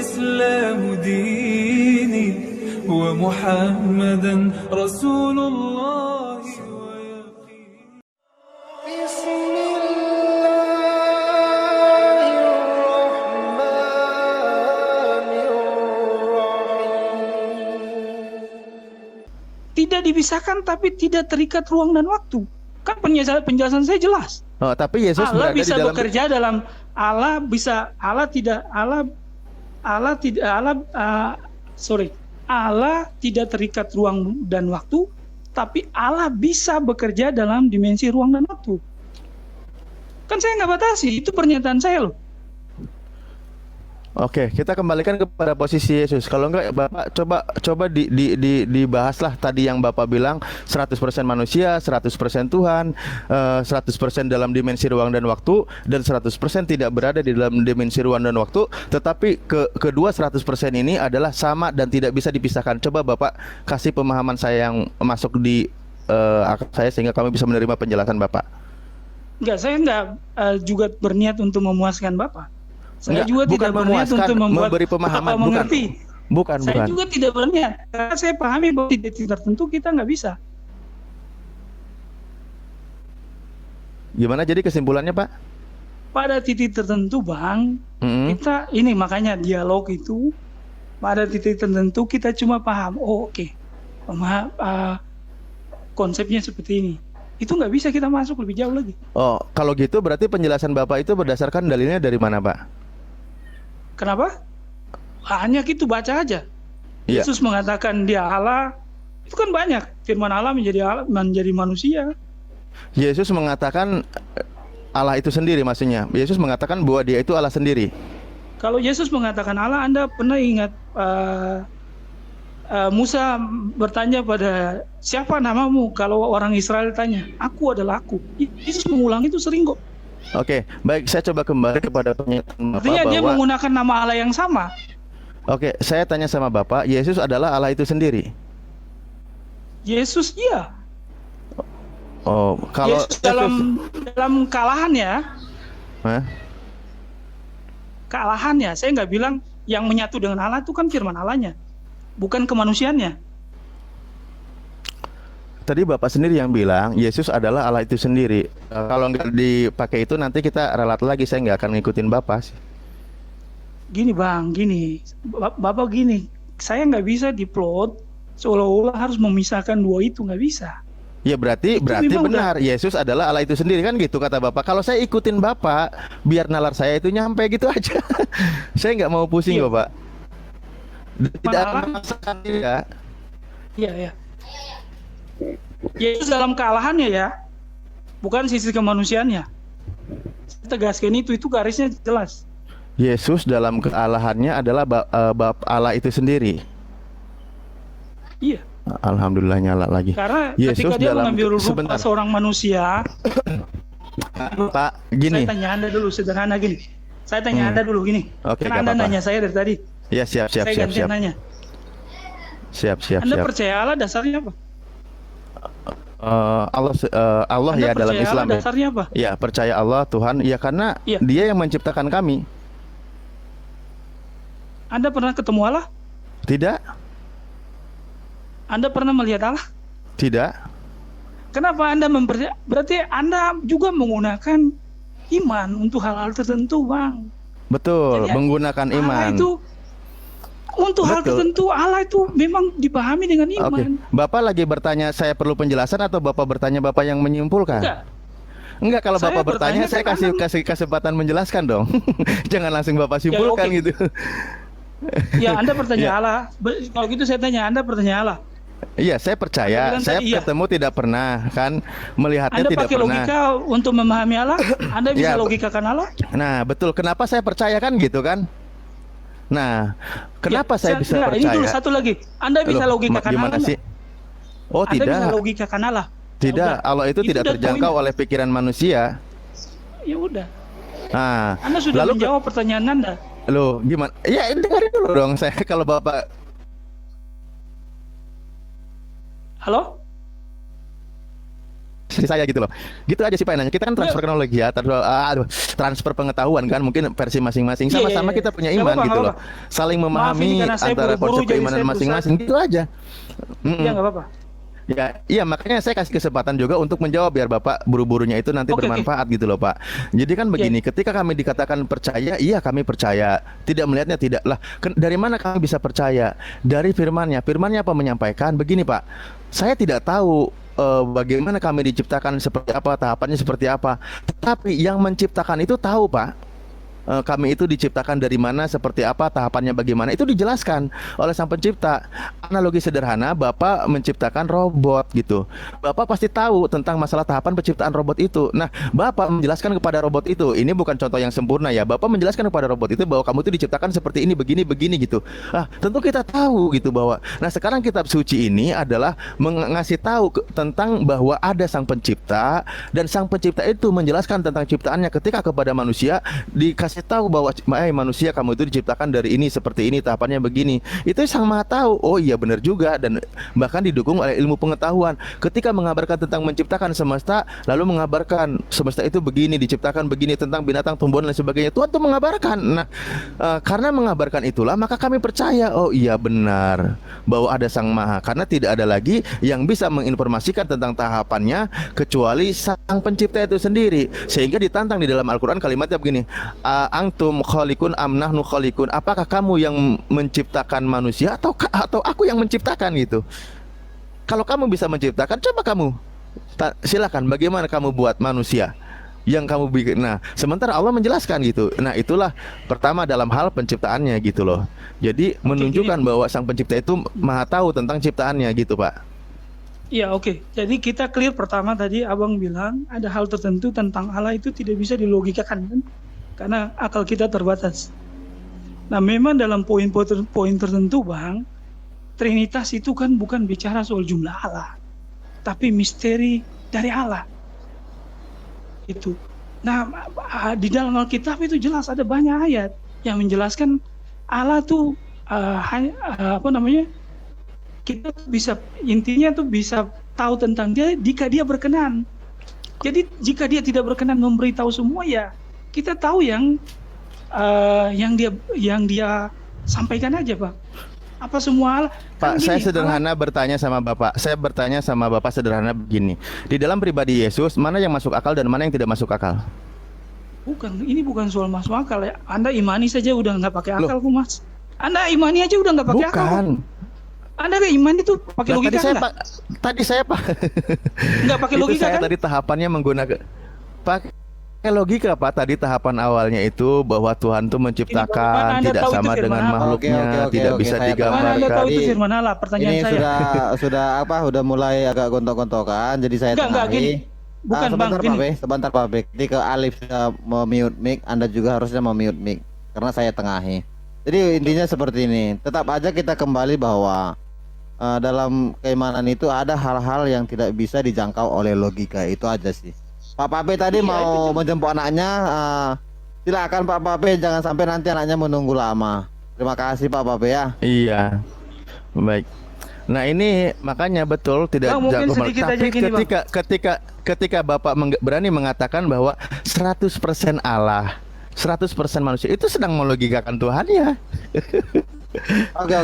والإسلام ديني ومحمدا رسول الله ويقين. بسم الله الرحمن الرحيم. Tidak dipisahkan tapi tidak terikat ruang dan waktu. Kan penjelasan saya jelas. Oh, tapi Yesus Allah berada bisa di dalam bekerja dalam Allah tidak terikat ruang dan waktu, tapi Allah bisa bekerja dalam dimensi ruang dan waktu. Kan saya nggak batasi, itu pernyataan saya loh. Oke, kita kembalikan kepada posisi Yesus. Kalau enggak, Bapak coba dibahaslah tadi yang Bapak bilang 100% manusia, 100% Tuhan, 100% dalam dimensi ruang dan waktu, dan 100% tidak berada di dalam dimensi ruang dan waktu. Tetapi kedua 100% ini adalah sama dan tidak bisa dipisahkan. Coba Bapak kasih pemahaman saya yang masuk di akal saya sehingga kami bisa menerima penjelasan Bapak. Enggak, saya enggak juga berniat untuk memuaskan Bapak. Saya Enggak, juga bukan tidak berniat memuaskan, untuk membuat memberi pemahaman, Bapak mengerti. Bukan. Saya juga tidak berniat, karena saya pahami bahwa di titik tertentu kita nggak bisa. Gimana jadi kesimpulannya, Pak? Pada titik tertentu, Bang, kita ini makanya dialog itu pada titik tertentu kita cuma paham. Oh, oke. Konsepnya seperti ini. Itu nggak bisa kita masuk lebih jauh lagi. Oh, kalau gitu berarti penjelasan Bapak itu berdasarkan dalilnya dari mana, Pak? Kenapa? Hanya gitu baca aja. Iya. Yesus mengatakan dia Allah. Itu kan banyak. Firman Allah menjadi manusia. Yesus mengatakan Allah itu sendiri maksudnya. Yesus mengatakan bahwa dia itu Allah sendiri. Kalau Yesus mengatakan Allah, Anda pernah ingat Musa bertanya pada siapa namamu? Kalau orang Israel tanya, aku adalah aku. Yesus mengulang itu sering kok. Oke, baik, saya coba kembali kepada pernyataan Bapak Artinya dia bahwa menggunakan nama Allah yang sama. Oke, saya tanya sama Bapak, Yesus adalah Allah itu sendiri. Yesus iya. Oh, kalau Yesus dalam kalahannya, Hah? kalahannya, saya nggak bilang yang menyatu dengan Allah itu kan firman Allahnya, bukan kemanusiaannya. Tadi Bapak sendiri yang bilang Yesus adalah Allah itu sendiri. Kalau nggak dipakai itu nanti kita relat lagi, saya nggak akan ngikutin Bapak sih. Gini Bang, gini, Bapak gini, saya nggak bisa diplot seolah-olah harus memisahkan dua itu, nggak bisa. Ya berarti benar Yesus adalah Allah itu sendiri kan gitu kata Bapak. Kalau saya ikutin Bapak, biar nalar saya itu nyampe gitu aja. Saya nggak mau pusing, Iya. Bapak. Tidak akan Malah- memaksakan ya. Iya. Yesus dalam kealahannya ya, bukan sisi kemanusiaannya. Saya tegaskan itu garisnya jelas. Yesus dalam kealahannya adalah Allah itu sendiri. Iya. Alhamdulillah nyala lagi. Karena Yesus ketika dia dalam mengambil rupa sebentar. seorang manusia, Pak, gini. saya tanya Anda dulu sederhana gini. Saya tanya Anda dulu gini. Oke, Karena gak Anda apa-apa. nanya saya dari tadi. Ya siap. Saya gantian nanya. Siap. Anda percaya Allah dasarnya apa? Allah Anda ya dalam percaya Islam Allah ya. dasarnya apa? Ya percaya Allah Tuhan ya karena Iya. Dia yang menciptakan kami. Anda pernah ketemu Allah? Tidak. Anda pernah melihat Allah? Tidak. Kenapa Anda mempercaya? Berarti Anda juga menggunakan iman untuk hal-hal tertentu, Bang. Betul. Jadi, menggunakan iman. Allah itu untuk hal Betul. tertentu Allah itu memang dipahami dengan Oke. iman. Bapak lagi bertanya saya perlu penjelasan atau Bapak bertanya Bapak yang menyimpulkan? Enggak, kalau Saya Bapak bertanya bertanya saya karena- kasih kesempatan menjelaskan dong. Jangan langsung Bapak simpulkan oke. gitu. Ya, Anda bertanya Ya. Allah. Kalau gitu saya tanya, Anda bertanya Allah. Iya, saya percaya. Anda bilang Saya tadi iya. ketemu tidak pernah kan melihatnya Anda tidak pakai pernah. logika untuk memahami Allah? Anda bisa Ya, logikakan Allah? Nah, betul. Kenapa saya percaya kan gitu kan? Nah, kenapa saya bisa enggak, percaya? Ini dulu satu lagi. Anda bisa Loh, logikakan gimana Allah? sih? Oh, Anda bisa tidak. logikakan Allah? Tidak, Ya udah. Allah itu tidak udah terjangkau poin. oleh pikiran manusia. Ya udah. Nah, Anda sudah lalu menjawab pertanyaan Anda. loh, gimana? Ya, dengarin dulu dong saya kalau Bapak. Halo? versi saya gitu loh. Gitu aja sih Pak nanya. Kita kan transfer teknologi ya, transfer pengetahuan kan, mungkin versi masing-masing. Sama-sama kita punya iman gitu loh. Saling memahami antara konsep keimanan masing-masing gitu aja. Ya nggak apa-apa. Ya, iya makanya saya kasih kesempatan juga untuk menjawab biar Bapak buru-burunya itu nanti bermanfaat gitu loh Pak. Jadi kan begini, ketika kami dikatakan percaya, iya kami percaya. Tidak melihatnya tidak lah. Dari mana kami bisa percaya? Dari firman-Nya. Firman-Nya apa menyampaikan? Begini Pak, saya tidak tahu bagaimana kami diciptakan seperti apa, tahapannya seperti apa. Tetapi yang menciptakan itu tahu Pak. Kami itu diciptakan dari mana, seperti apa, tahapannya bagaimana, itu dijelaskan oleh Sang Pencipta. Analogi sederhana, Bapak menciptakan robot gitu. Bapak pasti tahu tentang masalah tahapan penciptaan robot itu. Nah, Bapak menjelaskan kepada robot itu, ini bukan contoh yang sempurna ya. Bapak menjelaskan kepada robot itu bahwa kamu itu diciptakan seperti ini, begini gitu. Tentu kita tahu gitu bahwa. Nah, sekarang kitab suci ini adalah mengasih tahu tentang bahwa ada Sang Pencipta, dan Sang Pencipta itu menjelaskan tentang ciptaannya ketika kepada manusia dikasih tahu bahwa manusia kamu itu diciptakan dari ini, seperti ini, tahapannya begini. Itu Sang Maha tahu. Oh iya benar juga, dan bahkan didukung oleh ilmu pengetahuan. Ketika mengabarkan tentang menciptakan semesta, lalu mengabarkan semesta itu begini, diciptakan begini, tentang binatang, tumbuhan dan sebagainya. Tuhan tuh mengabarkan. Nah, karena mengabarkan itulah maka kami percaya. Oh iya benar bahwa ada Sang Maha, karena tidak ada lagi yang bisa menginformasikan tentang tahapannya kecuali Sang Pencipta itu sendiri. Sehingga ditantang di dalam Al-Quran kalimatnya begini, antum khaliqun am nahnu khaliqun, apakah kamu yang menciptakan manusia atau aku yang menciptakan gitu. Kalau kamu bisa menciptakan, coba kamu silakan, bagaimana kamu buat manusia yang kamu bikin. Nah, sementara Allah menjelaskan gitu. Nah, itulah pertama dalam hal penciptaannya gitu loh. Jadi menunjukkan bahwa Sang Pencipta itu Maha tahu tentang ciptaannya gitu Pak. Iya, oke. Jadi kita clear pertama tadi Abang bilang ada hal tertentu tentang Allah itu tidak bisa dilogikakan kan? Karena akal kita terbatas. Nah, memang dalam poin tertentu Bang, Trinitas itu kan bukan bicara soal jumlah Allah, tapi misteri dari Allah. Itu. Nah, di dalam Alkitab itu jelas ada banyak ayat yang menjelaskan Allah tuh kita bisa, intinya tuh bisa tahu tentang dia jika dia berkenan. Jadi jika dia tidak berkenan memberitahu semua, ya kita tahu yang dia sampaikan aja Pak. Apa semua Pak, kan saya gini, sederhana bertanya sama Bapak. Saya bertanya sama Bapak sederhana begini. Di dalam pribadi Yesus, mana yang masuk akal dan mana yang tidak masuk akal? Ini bukan soal masuk akal ya. Anda imani saja udah nggak pakai akal kok Mas. Anda imani aja udah nggak pakai akal. Bukan. Anda nggak imani itu pakai logika nggak? Tadi saya Pak. Nggak pakai logika saya kan? Tadi tahapannya menggunakan pakai logika Pak. Tadi tahapan awalnya itu bahwa Tuhan tuh menciptakan tidak sama dengan makhluknya, tidak bisa digambarkan. Mana Anda tahu itu firman Allah? Pertanyaan ini saya. sudah mulai agak gontok-gontokan, jadi saya Enggak, gini. Bukan sebentar Bang, gini. sebentar Pak Bek. Ketika Alif sudah memute mic, Anda juga harusnya memute mic karena saya tengahi. Jadi intinya seperti ini. Tetap aja kita kembali bahwa dalam keimanan itu ada hal-hal yang tidak bisa dijangkau oleh logika, itu aja sih. Pak Pape tadi mau menjemput anaknya, silakan Pak Pape, jangan sampai nanti anaknya menunggu lama. Terima kasih Pak Pape ya. Iya, baik. Nah ini makanya betul tidak jago. Tapi ketika Bapak berani mengatakan bahwa 100% Allah, 100% manusia, itu sedang melogikakan Tuhan ya. Oke.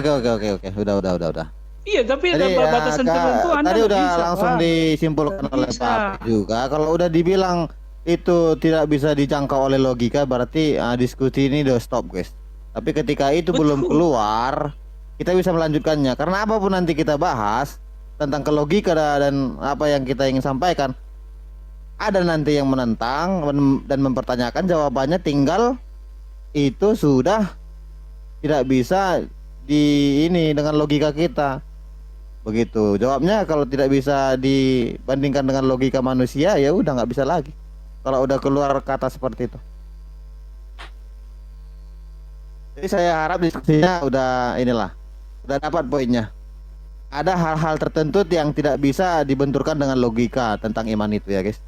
Udah. Iya, tapi ada batasan tertentu. Tadi udah bisa, langsung Pak. disimpulkan oleh Pak juga. Kalau udah dibilang itu tidak bisa dijangkau oleh logika, berarti diskusi ini udah stop guys. Tapi ketika itu belum keluar, kita bisa melanjutkannya. Karena apapun nanti kita bahas tentang kelogika dan apa yang kita ingin sampaikan, ada nanti yang menentang dan mempertanyakan, jawabannya tinggal itu sudah tidak bisa dengan logika kita. Begitu jawabnya. Kalau tidak bisa dibandingkan dengan logika manusia, ya udah nggak bisa lagi kalau udah keluar kata seperti itu. Jadi saya harap diskusinya udah dapat poinnya. Ada hal-hal tertentu yang tidak bisa dibenturkan dengan logika tentang iman itu ya guys.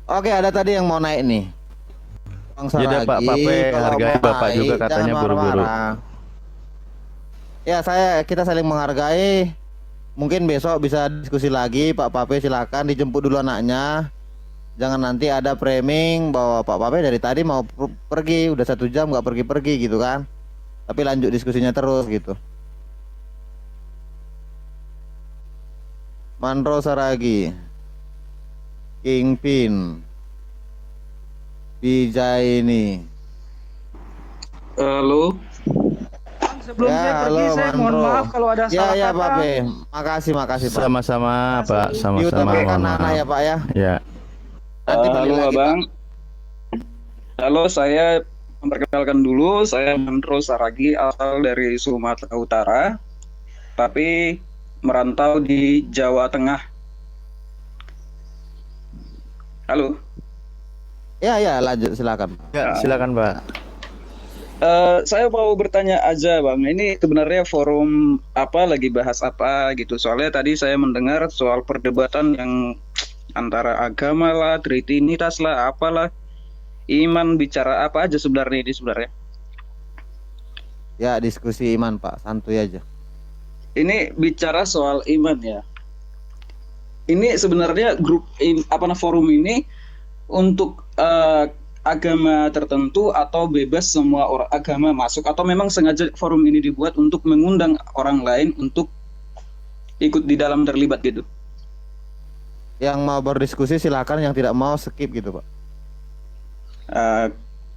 Oke, ada tadi yang mau naik nih. Jadi Pak Pape, hargai Bapak juga katanya buru-buru. Ya kita saling menghargai. mungkin besok bisa diskusi lagi. Pak Pape silakan dijemput dulu anaknya. Jangan nanti ada framing bahwa Pak Pape dari tadi mau pergi, udah 1 jam nggak pergi-pergi gitu kan. Tapi lanjut diskusinya terus gitu. Mandro Saragi, Kingpin, Bijay ini. Halo, Sebelum Ya, saya pergi, halo, saya mohon Mandro. maaf kalau ada Ya salah ya kata. Pak Pe, makasih Pak. Sama-sama Pak, sama-sama. Diutamakan mohon anak maaf. ya Pak ya. Ya. Nanti balik halo lagi, Abang. Halo, saya memperkenalkan dulu, saya Mandro Saragi, asal dari Sumatera Utara, tapi merantau di Jawa Tengah. Halo. Ya lanjut silakan. Ya, silakan Pak. Saya mau bertanya aja Bang, ini sebenarnya forum apa, lagi bahas apa gitu? Soalnya tadi saya mendengar soal perdebatan yang antara agama lah, tritinitas lah, apalah, iman, bicara apa aja sebenarnya ini sebenarnya. Ya diskusi iman Pak, santuy aja. Ini bicara soal iman ya. Ini sebenarnya forum ini untuk agama tertentu atau bebas semua orang agama masuk, atau memang sengaja forum ini dibuat untuk mengundang orang lain untuk ikut di dalam terlibat gitu? Yang mau berdiskusi silakan, yang tidak mau skip gitu Pak.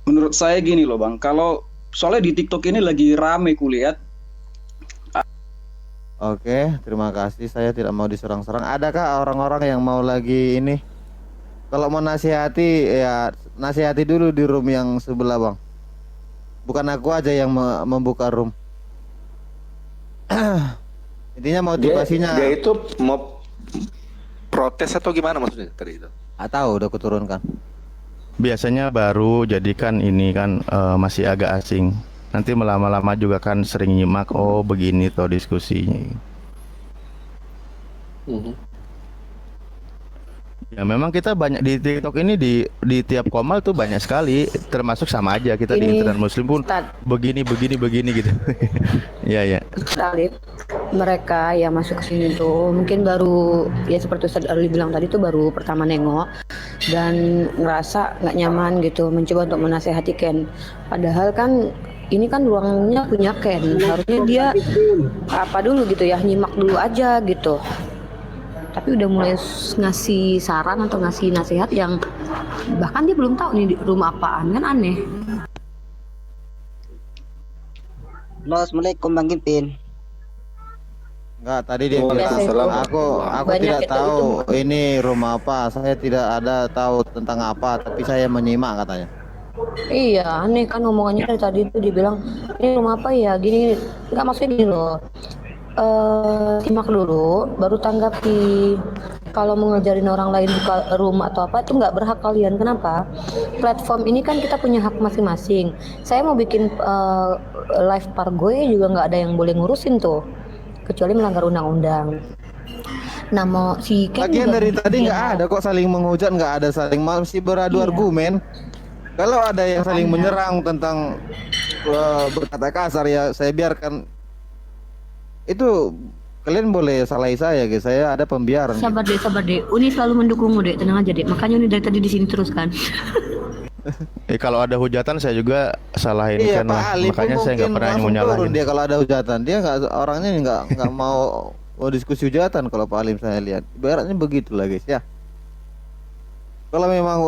Menurut saya gini loh Bang, kalau soalnya di TikTok ini lagi rame kulihat. Oke, terima kasih. Saya tidak mau diserang-serang. Adakah orang-orang yang mau lagi ini? Kalau mau nasihati ya nasihati dulu di room yang sebelah Bang. Bukan aku aja yang membuka room. Intinya motivasinya. Dia itu mau protes atau gimana maksudnya tadi itu? Tahu udah kuturunkan. Biasanya baru, jadi kan ini kan masih agak asing. Nanti lama-lama juga kan sering nyimak, oh begini toh diskusinya. Ya memang kita banyak di TikTok ini, di tiap komal tuh banyak sekali, termasuk sama aja kita di Ini, internet muslim pun Ustadz. begini gitu. Ya. Alif, mereka yang masuk ke sini tuh mungkin baru, ya seperti Ustadz Ali bilang tadi tuh baru pertama nengok dan ngerasa nggak nyaman gitu, mencoba untuk menasehati Ken. Padahal kan ini kan ruangnya punya Ken, harusnya dia apa dulu gitu ya, nyimak dulu aja gitu. Tapi udah mulai ngasih saran atau ngasih nasihat yang bahkan dia belum tahu nih di rumah apaan, kan aneh. Halo, assalamualaikum Bang Kipin. Enggak, tadi dia bilang Waalaikumsalam. aku Banyak tidak itu tahu ini rumah apa. Saya tidak ada tahu tentang apa, tapi saya menyimak katanya. Iya, aneh kan ngomongannya dari tadi tuh dibilang ini rumah apa ya, gini, nggak maksudnya gini loh. Simak dulu, baru tanggapi. Kalau mau ngajarin orang lain buka rumah atau apa itu nggak berhak kalian. Kenapa? Platform ini kan kita punya hak masing-masing. Saya mau bikin live Pargoy juga nggak ada yang boleh ngurusin tuh, kecuali melanggar undang-undang. Nah mau si Ken Lagian juga dari tadi bikin nggak ada kok saling menghujat, nggak ada saling masih beradu Iya. argumen. Kalau ada yang saling menyerang tentang berkata kasar ya saya biarkan. Itu kalian boleh salahi saya guys, saya ada pembiaran. Sabar deh. Uni selalu mendukungmu deh, tenang aja deh. Makanya Uni dari tadi di sini terus kan. Kalau ada hujatan saya juga salahin Iya kan lah. Pak Ali pun Makanya saya nggak mungkin pernah langsung mau turun nyalahin. dia kalau ada hujatan. Dia nggak, orangnya nggak mau diskusi hujatan kalau Pak Alim saya lihat. Ibaratnya begitulah guys ya. Kalau memang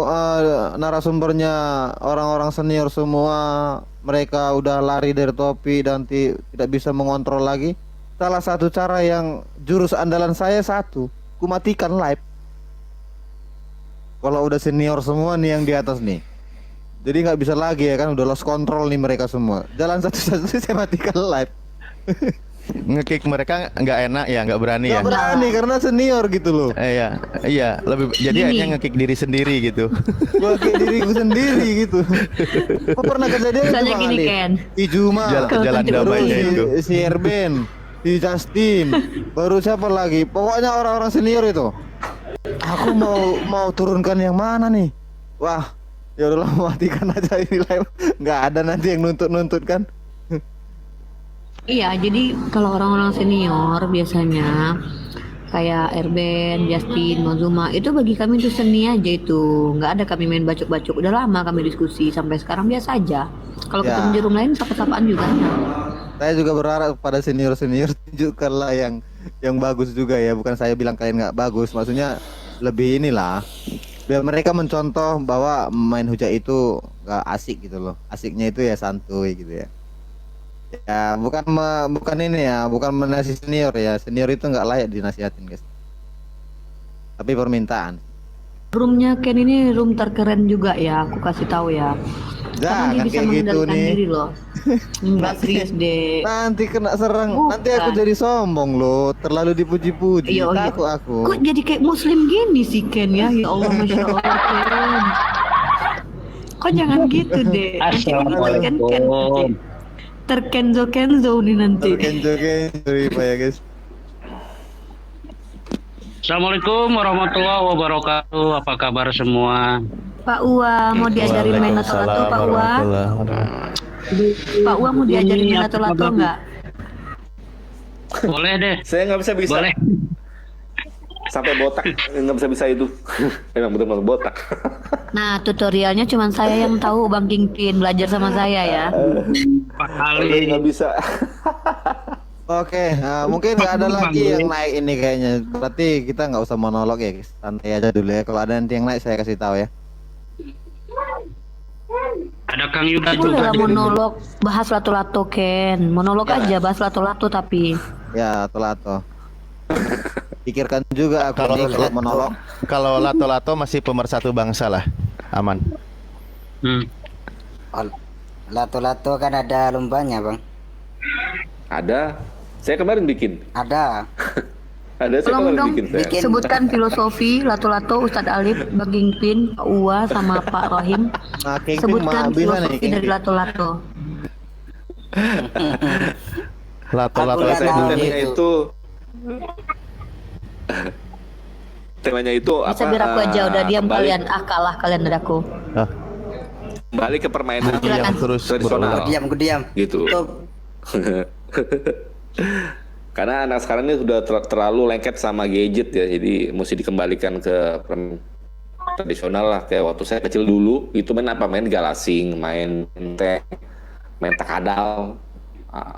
narasumbernya orang-orang senior semua, mereka udah lari dari topi dan tidak bisa mengontrol lagi. Salah satu cara yang jurus andalan saya satu, ku matikan live. Kalau udah senior semua nih yang di atas nih, jadi nggak bisa lagi ya kan, udah lost control nih mereka semua. Jalan satu-satu saya matikan live. Ngekick mereka nggak enak ya, nggak berani ya. Nggak berani karena senior gitu loh. Iya, lebih jadi hanya ngekick diri sendiri gitu. Gua kayak diriku sendiri gitu. Kok pernah kejadian itu Misalnya Bang gini Ali? Ken. Si Juma, Jalan baru damainya itu. si Erben, si Justin, baru siapa lagi? Pokoknya orang-orang senior itu. Aku mau turunkan yang mana nih? Wah, ya udahlah matikan aja ini live. Nggak ada nanti yang nuntut kan. Iya, jadi kalau orang-orang senior biasanya kayak Erben, Justin, Mozuma itu bagi kami itu seni aja itu. Nggak ada kami main bacok-bacok. Udah lama kami diskusi sampai sekarang biasa aja. Kalau Ya. ketemu di room lain sapa-sapaan juga. Saya juga berharap pada senior-senior tunjukkanlah yang bagus juga ya. Bukan saya bilang kalian nggak bagus. Maksudnya lebih inilah. Biar mereka mencontoh bahwa main hujat itu nggak asik gitu loh. Asiknya itu ya santuy gitu ya. Ya bukan ini ya, bukan menasih senior ya. Senior itu nggak layak dinasihatin guys. Tapi permintaan. Roomnya Ken ini room terkeren juga ya, aku kasih tahu ya. Karena dia Jangan bisa kayak gitu mengendalikan nih. diri loh. Enggak serius deh. Nanti kena serang. Bukan. Nanti aku jadi sombong loh. Terlalu dipuji-puji. Iya, iya. Takut aku. Kok jadi kayak muslim gini sih Ken ya? Ya Allah, Masya Allah Ken. Kok jangan gitu deh. Nanti Assalamualaikum. Terkenzo nih nanti. Kenjo-kenjo Pak ya guys. Assalamualaikum warahmatullahi wabarakatuh. Apa kabar semua? Pak Ua mau diajarin main lato-lato Pak Ua? Pak Ua mau diajarin main lato-lato nggak? Boleh deh. Saya nggak bisa. Boleh. Sampai botak nggak bisa itu. Emang betul-betul botak. Nah tutorialnya cuma saya yang tahu Bang Kingpin, belajar sama saya ya. Pak Ali. Nggak bisa. Oke, mungkin nggak ada lagi yang naik ini kayaknya. Berarti kita nggak usah monolog ya guys. Santai aja dulu ya. Kalau ada nanti yang naik saya kasih tahu ya. Ada Kang Yuda Boleh juga. lah monolog, bahas lato-lato Ken. Monolog aja, bahas lato-lato tapi. Ya, lato-lato. Pikirkan juga aku nih kalau monolog. Kalau lato-lato masih pemersatu bangsa lah, aman. Lato-lato kan ada lombanya bang. Ada. Saya kemarin bikin. Ada. Ada saya Tolong kemarin dong, bikin. Saya. sebutkan filosofi lato-lato Ustadz Alif, Bang Kingpin, Pak Ua, sama Pak Rahim. Nah, Kingpin Sebutkan bisa nih, filosofi dari Kingpin. lato-lato. Lato-lato Aku itu lihat dulu. Temanya itu. Temanya itu Bisa biar aku aja udah diam kalian. Kalah kalian dari aku. Ah, Kembali ke permainan yang terus tradisional. berulang. Aku diam. Gitu. Karena anak sekarang ini sudah terlalu lengket sama gadget ya, jadi mesti dikembalikan ke tradisional lah. Kayak waktu saya kecil dulu itu main apa, main galasing, main tank, main takadal,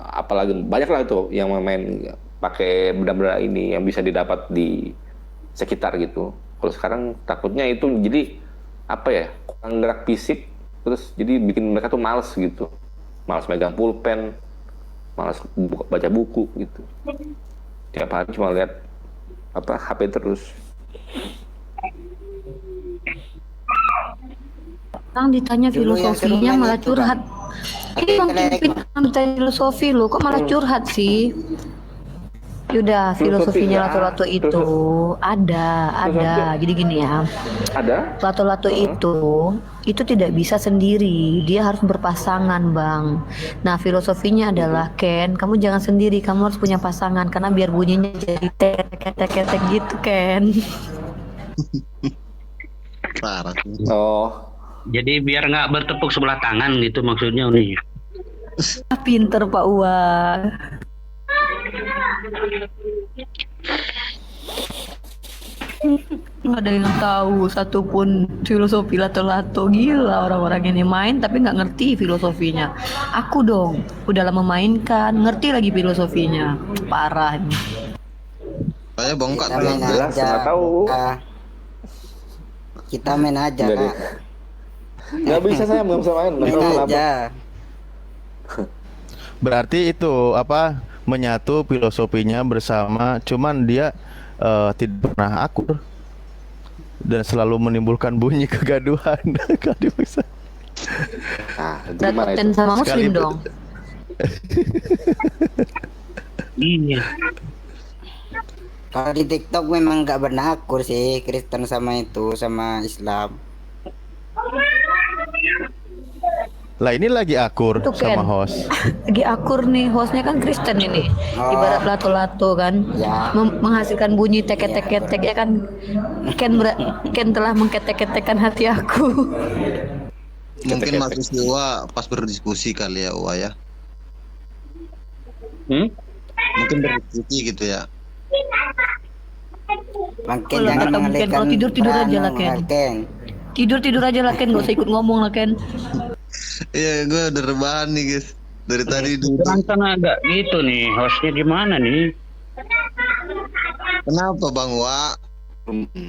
apalagi banyak lah itu yang main pakai benda-benda ini yang bisa didapat di sekitar gitu. Kalau sekarang takutnya itu jadi apa ya, kurang gerak fisik, terus jadi bikin mereka tuh males gitu, males megang pulpen, malas baca buku gitu. Tiap hari cuma lihat apa HP terus. Kang ditanya Dulu yang filosofinya seru malah banyak tuh, curhat. Ini Bang Kingpin ditanya filosofi lo, kok malah curhat sih? Yaudah, filosofinya lato-lato itu ada. Jadi gini ya. Ada? Lato-lato itu tidak bisa sendiri, dia harus berpasangan bang. Nah filosofinya adalah Ken, kamu jangan sendiri, kamu harus punya pasangan karena biar bunyinya jadi tek gitu Ken. Parah. Oh, Jadi biar nggak bertepuk sebelah tangan gitu maksudnya nih. Pinter Pak Ua. Nggak ada yang tahu satupun filosofi lato-lato. Gila orang-orang ini main tapi nggak ngerti filosofinya. Aku dong udah lama mainkan, ngerti lagi filosofinya. Parah ini. Saya bongkar Kita main jelas, aja. nggak tahu. Kak. Kita main aja Nggak kak. nggak bisa, saya nggak bisa main. Nggak Main tahu kenapa. aja. Berarti itu apa, menyatu filosofinya bersama, cuman dia tidak pernah akur dan selalu menimbulkan bunyi kegaduhan. Kalau bisa. Nah, itu gimana Dan itu? sama muslim Sekali- dong. Iya. Kalau di TikTok memang nggak pernah akur sih Kristen sama itu sama Islam. Lah ini lagi akur Itu Ken. sama host. Lagi akur nih, hostnya kan Kristen ini. Oh. Ibarat lato-lato kan. Ya. Menghasilkan bunyi tek-tek-tek ya kan. Ken telah mengketek-ketekkan hati aku. Mungkin Mas Uwa pas berdiskusi kali ya Uwa ya. Mungkin berrezeki gitu ya. Makin Kalau jangan kata Ken, mengalihkan kalau tidur aja lah, Ken. Ken. Tidur aja lah Ken, gak usah ikut ngomong lah Ken. Iya, gue udah rebahan nih guys. Dari tadi Kurang tenaga gitu nih, hostnya gimana nih? Kenapa Bang Wa?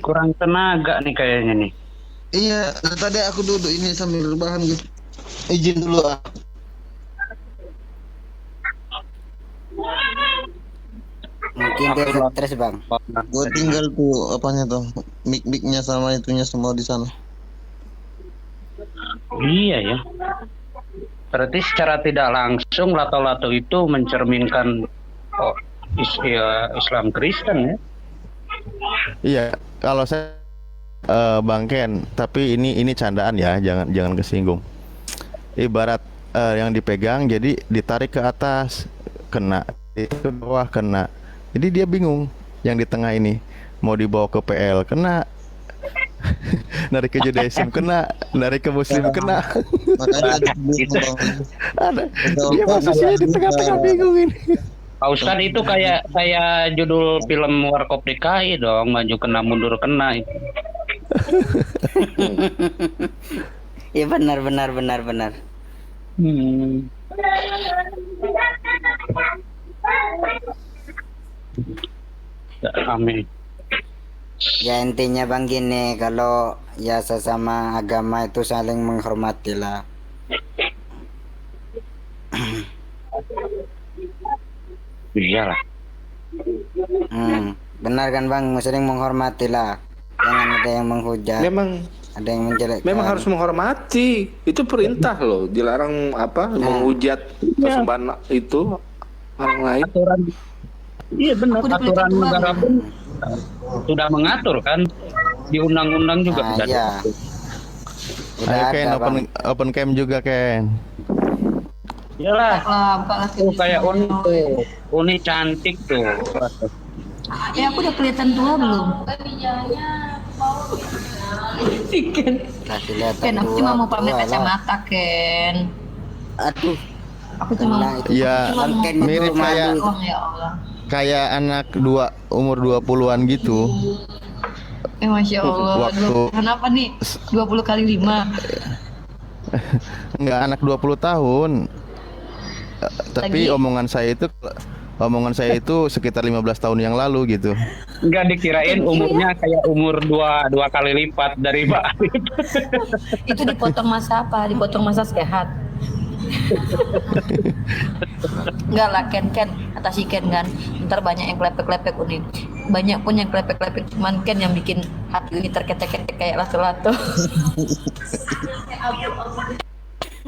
Kurang tenaga nih kayaknya nih. Iya, tadi aku duduk ini sambil rebahan gitu. Izin dulu ah. Mungkin dia stres Bang. Gue tinggal tuh apanya tuh, mic-micnya sama itunya semua di sana. Iya ya. Berarti secara tidak langsung lato-lato itu mencerminkan Islam Kristen ya? Iya, kalau saya Bang Ken, tapi ini candaan ya, jangan kesinggung. Ibarat yang dipegang jadi ditarik ke atas, kena, ke bawah kena. Jadi dia bingung yang di tengah ini mau dibawa ke PL kena, narik ke Judaism kena, narik ke Muslim kena. Makanya Ada dia posisinya di tengah-tengah bingung ini. Pak Ustadz itu kayak judul film Warkop DKI dong, maju kena mundur kena. Iya benar. Amin. Ya intinya Bang gini, kalau ya sesama agama itu saling menghormati lah. Iyalah. Benar kan Bang, saling menghormati lah. Jangan ada yang menghujat. Ada yang menjelekkan. Memang harus menghormati. Itu perintah loh. Dilarang menghujat persembahan itu orang lain. Aturan. Iya benar. Aturan negara pun sudah mengatur kan. Di undang-undang juga sudah. Iya. Udah Ayo ada Ken, Bang. open cam juga Ken. Iyalah. Tuh kayak Uni tuh. Uni cantik tuh. Ya aku udah kelihatan tua belum? Ken, Kasih lihat. Ken aku cuma mau pamer kacamata Ken. Aduh. Aku cuma Ya mirip kayak ya Allah. kayak anak umur 20-an gitu. Masya Allah. Kenapa nih 20 kali 5? Enggak, anak 20 tahun. Tapi omongan saya itu sekitar 15 tahun yang lalu gitu. Enggak dikirain umurnya kayak umur dua kali lipat dari Pak. Itu dipotong masa apa? Dipotong masa sehat. Enggak lah Ken atasi Ken kan. Ntar banyak yang klepek-klepek Uni. Banyak pun yang klepek-klepek, cuman Ken yang bikin hati ini terketek-ketek kayak lato-lato.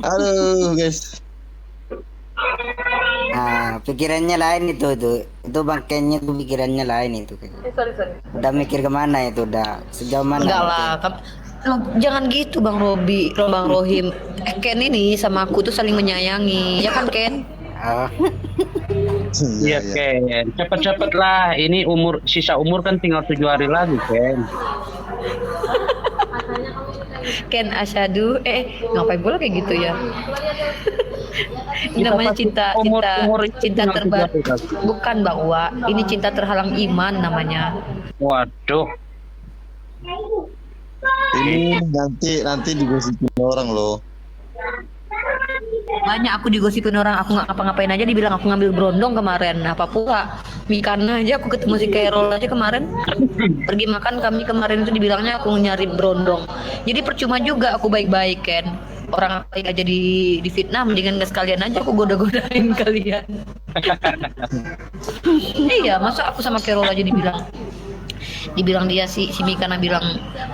Aduh guys. Nah, pikirannya lain itu Bang Kennya tuh pikirannya lain itu. Sorry. Udah mikir kemana itu, udah sejauh mana? Enggak lah, jangan gitu Bang Rohim. Ken ini sama aku tuh saling menyayangi, ya kan Ken? Iya Ken, cepet-cepet lah. Ini sisa umur kan tinggal 7 hari lagi Ken. Ken asyadu, ngapain pula kayak gitu ya? Ini namanya cinta terbaru. Bukan Bang Wa, ini cinta terhalang iman namanya. Waduh. Ini nanti digosipin orang loh. Banyak aku digosipin orang, aku nggak ngapa-ngapain aja dibilang aku ngambil berondong kemarin. Apa pula Mikana aja aku ketemu si Carol aja kemarin. Pergi makan kami kemarin itu dibilangnya aku nyari berondong. Jadi percuma juga aku baik-baik kan. Orang aja di fitnah, mendingan nggak sekalian aja aku goda-godain kalian. Iya, masa aku sama Carol aja dibilang dia si Mikana bilang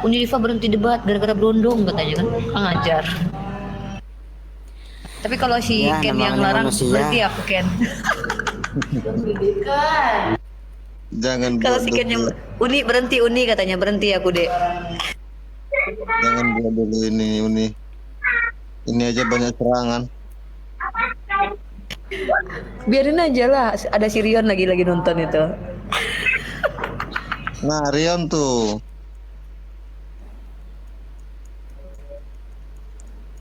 Unilifa berhenti debat gara-gara berondong katanya kan, ngajar. Tapi kalau si ya, Ken yang larang berarti aku Ken. Jangan. Kalau si Ken yang Uni katanya berhenti aku deh. Jangan buat dulu ini Uni. Ini aja banyak serangan. Biarin aja lah, ada si Rion lagi nonton itu. Nah, Rion tuh.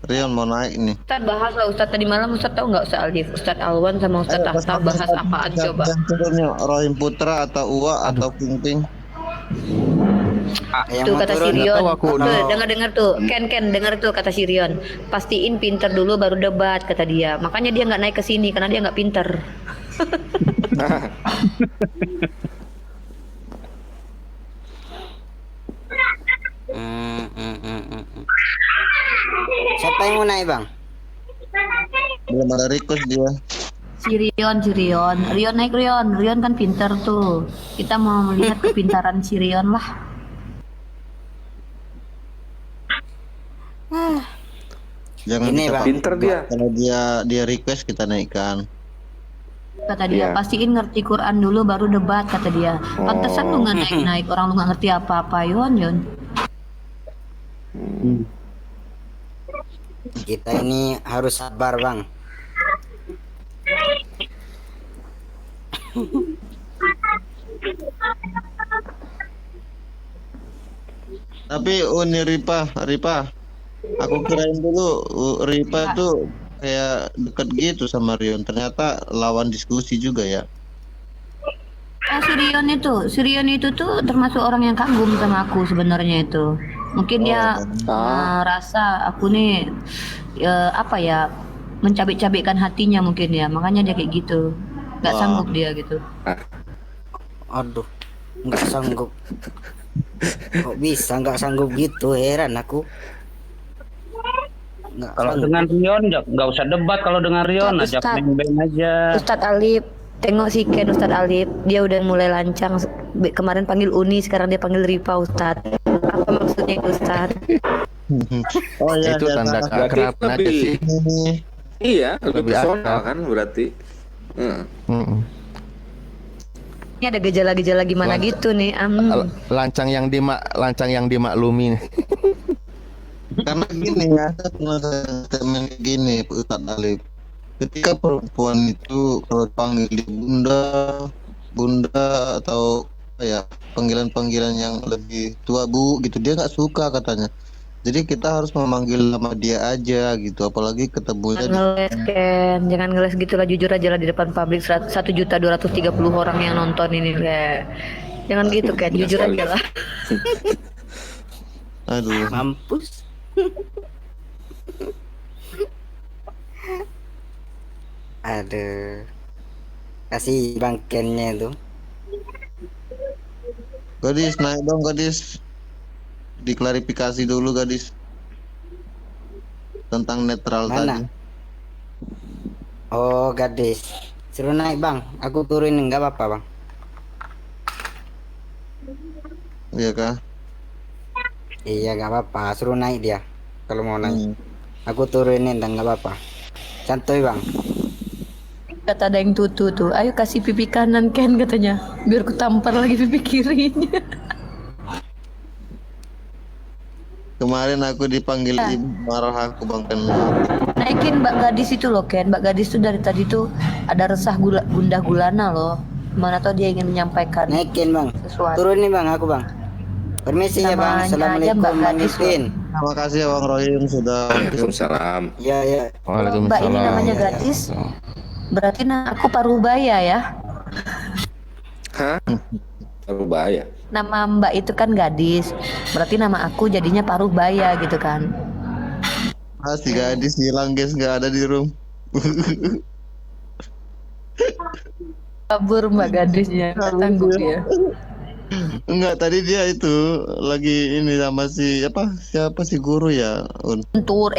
Rion mau naik nih. Ustadz bahas lah Ustadz tadi malam Ustadz tahu nggak Ustadz Alif, Ustadz Alwan sama Ustadz Tahta bahas apaan coba? Turunnya Rohim Putra atau Uwa atau Ping. Tuh kata Sirion, aku tuh dengar tuh, Ken dengar tuh kata Sirion, pastiin pinter dulu baru debat kata dia, makanya dia nggak naik ke sini karena dia nggak pinter. Siapa yang mau naik bang? Belum ada request dia. Rion naik Rion kan pinter tuh, kita mau melihat kepintaran Sirion lah. Jangan Ini, kita Bang. Pinter dia. Kalau dia request kita naikkan. Kata dia, Iya. pastiin ngerti Quran dulu baru debat kata dia. Pantesan lu nggak naik orang lu nggak ngerti apa-apa Yon. Kita ini harus sabar bang. Tapi Uni Ripa, aku kirain dulu Ripa tuh kayak deket gitu sama Rion. Ternyata lawan diskusi juga ya. Ah, Sirion itu tuh termasuk orang yang kagum sama aku sebenarnya itu. Mungkin dia rasa aku nih apa ya, mencabik-cabikkan hatinya mungkin ya, makanya dia kayak gitu. Nggak Wah. sanggup dia gitu. Aduh, nggak sanggup. Kok bisa nggak sanggup gitu? Heran aku. Nggak Kalau sanggup. dengan Rion nggak usah debat, kalau dengan Rion ajak Ustadz. main-main aja. Ustadz Alif, tengok si Ken Ustadz Alif, dia udah mulai lancang. Kemarin panggil Uni, sekarang dia panggil Ripa Ustadz. Apa maksudnya itu Ustadz? Oh iya, Itu tanda Berarti keakraban aja lebih- sih. Iya, lebih Lebih personal akrab. kan berarti. Mm-mm. Ini ada gejala-gejala gimana Lancang. gitu nih? Lancang yang dimaklumi. Karena gini ya, saya pernah temen gini Ustadz Alif. Ketika perempuan itu kalau panggil dia bunda atau apa ya, panggilan-panggilan yang lebih tua bu gitu, dia nggak suka katanya. Jadi kita harus memanggil nama dia aja gitu, apalagi ketemunya Jangan ngeles Ken, jangan ngeles gitulah, jujur aja lah di depan publik 1.230.000 orang yang nonton ini Le. Jangan gitu Ken, jujur sekali. aja lah. Aduh. Mampus. Aduh. Kasih bangkennya itu. Gadis naik dong gadis. Diklarifikasi dulu gadis tentang netral Mana? tadi. Oh gadis. Suruh naik bang. Aku turunin nggak apa-apa bang. Iya kah? Iya nggak apa-apa. Suruh naik dia. Kalau mau naik. Hmm. Aku turunin dan nggak apa-apa. Santuy bang. Kata ada yang tutu tuh, ayo kasih pipi kanan Ken katanya, biar ku tampar lagi pipi kirinya. Kemarin aku dipanggil ibu, marah aku bang Ken. Naikin Mbak Gadis itu loh Ken, Mbak Gadis tuh dari tadi tuh ada resah gundah gulana loh. Mana tau dia ingin menyampaikan Naikin bang. sesuatu. Turunin bang aku bang. Permisi ya bang. Namanya aja Assalamualaikum Mbak bang Gadis, Ipin. Terima kasih ya bang Rohim sudah. Waalaikumsalam. Iya ya. Mbak ini namanya Gadis, berarti aku paruh baya ya. Hah? Terlalu bahaya. Nama Mbak itu kan Gadis, berarti nama aku jadinya paruh baya gitu kan. Si gadis hilang guys, nggak ada di room. Kabur Mbak Gadisnya, tangguh ya. Enggak, tadi dia itu lagi ini sama siapa si guru ya Un. Tur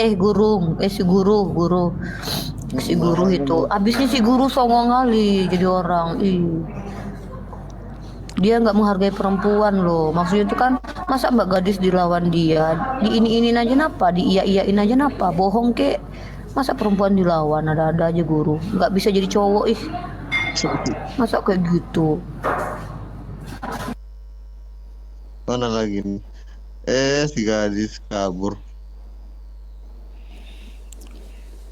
si guru itu abisnya si guru songong kali jadi orang. Dia nggak menghargai perempuan loh, maksudnya itu kan masa Mbak Gadis dilawan dia, diinin aja napa, diiyain aja napa, bohong kek, masa perempuan dilawan, ada aja guru nggak bisa jadi cowok masa kayak gitu. Mana lagi nih? Si gadis kabur.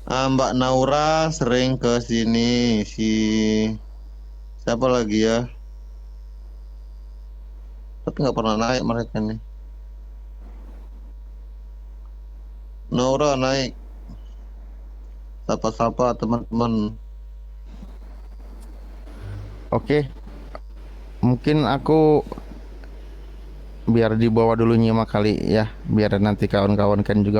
Mbak Naura sering ke sini. Siapa lagi ya? Tapi nggak pernah naik mereka nih. Naura naik. sapa-sapa teman-teman. Oke, mungkin aku biar dibawa dulu nyimak kali ya, biar nanti kawan-kawan kan juga